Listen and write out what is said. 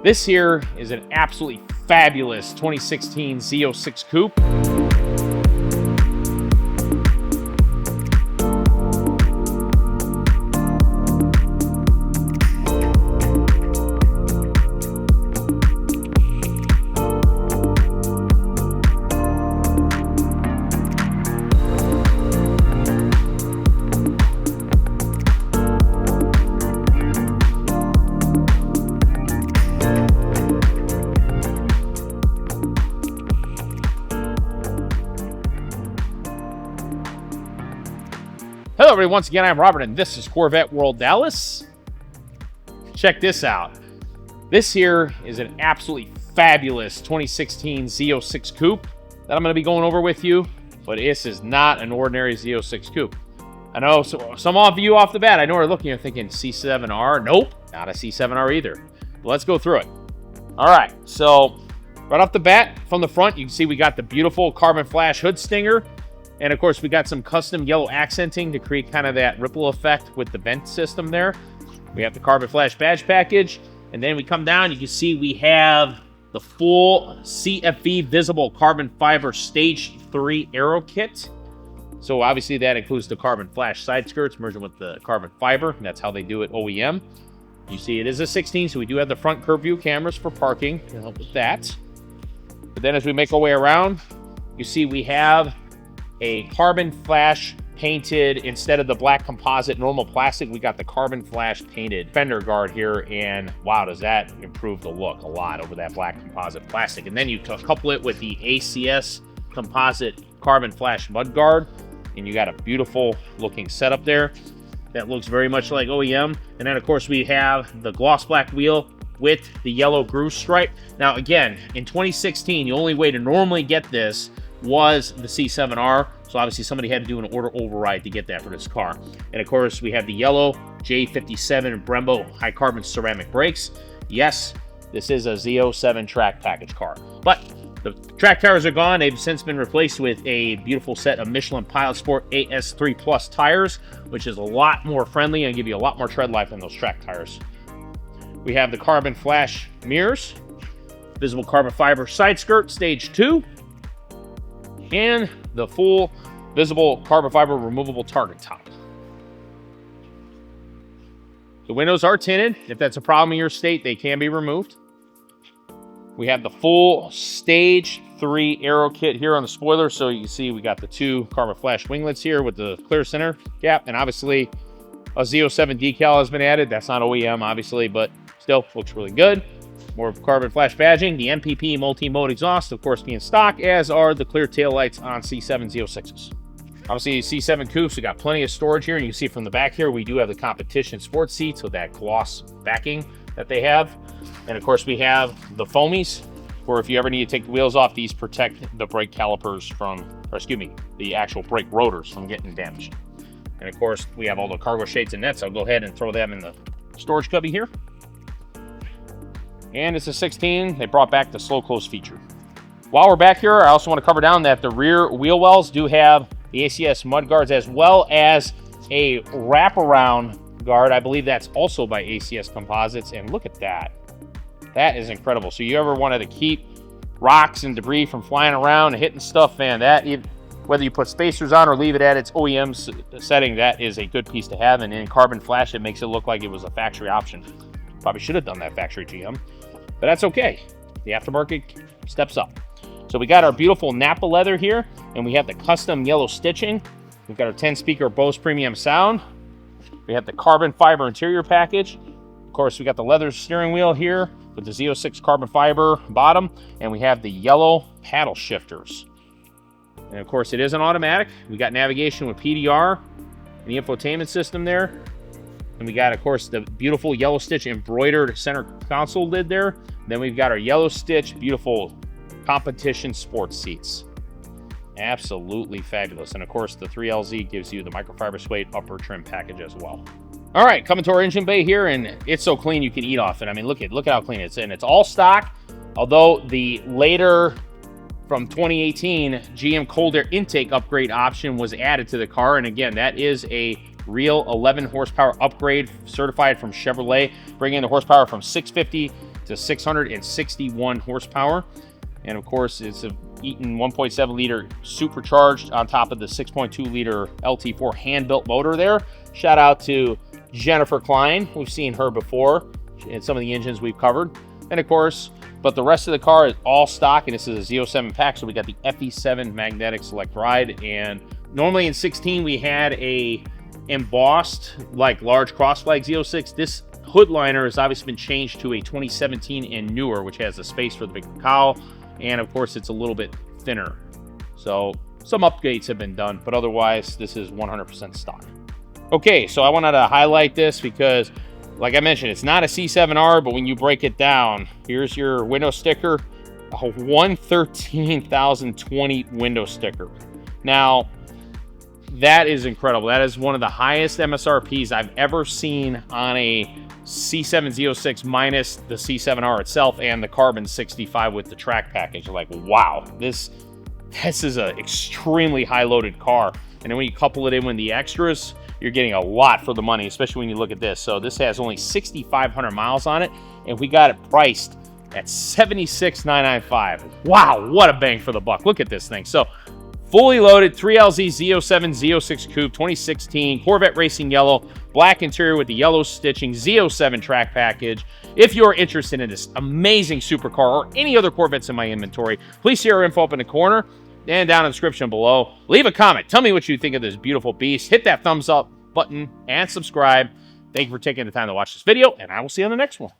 This here is an absolutely fabulous 2016 Z06 Coupe. Hello everybody, once again I'm Robert and this is Corvette World Dallas. Check this out. This here is an absolutely fabulous 2016 Z06 Coupe that I'm going to be going over with you, but this is not an ordinary Z06 Coupe. I know some of you off the bat, I know are looking and thinking C7R. Nope, not a C7R either. But let's go through it. Alright, so right off the bat, from the front, you can see we got the beautiful carbon flash hood stinger. And of course, we got some custom yellow accenting to create kind of that ripple effect with the vent system there. We have the carbon flash badge package. And then we come down, you can see we have the full CFV visible carbon fiber stage 3 aero kit. So obviously that includes the carbon flash side skirts merging with the carbon fiber. And that's how they do it OEM. You see it is a 16, so we do have the front curve view cameras for parking to help with that. But then as we make our way around, you see we have a carbon flash painted, instead of the black composite normal plastic, we got the carbon flash painted fender guard here, and wow, does that improve the look a lot over that black composite plastic. And then you couple it with the ACS composite carbon flash mud guard, and you got a beautiful looking setup there that looks very much like OEM. And then of course we have the gloss black wheel with the yellow groove stripe. Now again, in 2016, the only way to normally get this was the C7R, so obviously somebody had to do an order override to get that for this car. And of course we have the yellow J57 Brembo high carbon ceramic brakes. Yes, this is a Z07 track package car, but the track tires are gone. They've since been replaced with a beautiful set of Michelin Pilot Sport AS3 Plus tires, which is a lot more friendly and give you a lot more tread life than those track tires. We have the carbon flash mirrors, visible carbon fiber side skirt stage 2, and the full visible carbon fiber removable target top. The windows are tinted. If that's a problem in your state, they can be removed. We have the full stage 3 aero kit here on the spoiler, so you can see we got the 2 carbon flash winglets here with the clear center gap, and obviously a Z07 decal has been added. That's not OEM obviously, but still looks really good. More carbon flash badging, the MPP multi-mode exhaust, of course, being stock, as are the clear tail lights on C7 Z06s. Obviously, C7 Coupes, we got plenty of storage here, and you can see from the back here, we do have the competition sports seats with that gloss backing that they have. And of course, we have the foamies, where if you ever need to take the wheels off, these protect the brake calipers from, or excuse me, the actual brake rotors from getting damaged. And of course, we have all the cargo shades and nets. I'll go ahead and throw them in the storage cubby here. And it's a 16, they brought back the slow close feature. While we're back here, I also want to cover down that the rear wheel wells do have the ACS mud guards, as well as a wraparound guard. I believe that's also by ACS Composites, and look at that. That is incredible. So you ever wanted to keep rocks and debris from flying around and hitting stuff, man, whether you put spacers on or leave it at its OEM setting, that is a good piece to have. And in carbon flash, it makes it look like it was a factory option. Probably should have done that factory GM, but that's okay. The aftermarket steps up. So we got our beautiful Napa leather here, and we have the custom yellow stitching. We've got our 10-speaker Bose premium sound. We have the carbon fiber interior package. Of course, we got the leather steering wheel here with the Z06 carbon fiber bottom, and we have the yellow paddle shifters. And of course, it is an automatic. We got navigation with PDR and the infotainment system there. And we got, of course, the beautiful yellow stitch embroidered center console lid there. Then we've got our yellow stitch, beautiful competition sports seats. Absolutely fabulous. And of course, the 3LZ gives you the microfiber suede upper trim package as well. All right, coming to our engine bay here, and it's so clean you can eat off it. I mean, look at how clean it's in. It's all stock, although the later from 2018 GM cold air intake upgrade option was added to the car. And again, that is a real 11 horsepower upgrade certified from Chevrolet, bringing the horsepower from 650 to 661 horsepower. And of course, it's a Eaton 1.7 liter supercharged on top of the 6.2 liter LT4 hand-built motor there. Shout out to Jennifer Klein. We've seen her before in some of the engines we've covered. And of course, but the rest of the car is all stock, and this is a Z07 pack, so we got the FE7 magnetic select ride. And normally in 16 we had a embossed like large cross flag Z06. This hood liner has obviously been changed to a 2017 and newer, which has a space for the big cowl, and of course it's a little bit thinner. So some upgrades have been done, but otherwise this is 100% stock. Okay, so I wanted to highlight this because, like I mentioned, it's not a C7R, but when you break it down, here's your window sticker, a 113,020 window sticker. Now, that is incredible. That is one of the highest MSRPs I've ever seen on a C7 Z06 minus the C7R itself and the carbon 65 with the track package. Like, wow, this is an extremely high loaded car. And then when you couple it in with the extras, you're getting a lot for the money, especially when you look at this. So this has only 6,500 miles on it, and we got it priced at $76,995. Wow, what a bang for the buck. Look at this thing. So fully loaded 3LZ Z07 Z06 Coupe 2016, Corvette Racing Yellow, black interior with the yellow stitching, Z07 track package. If you're interested in this amazing supercar or any other Corvettes in my inventory, please see our info up in the corner and down in the description below. Leave a comment. Tell me what you think of this beautiful beast. Hit that thumbs up button and subscribe. Thank you for taking the time to watch this video, and I will see you on the next one.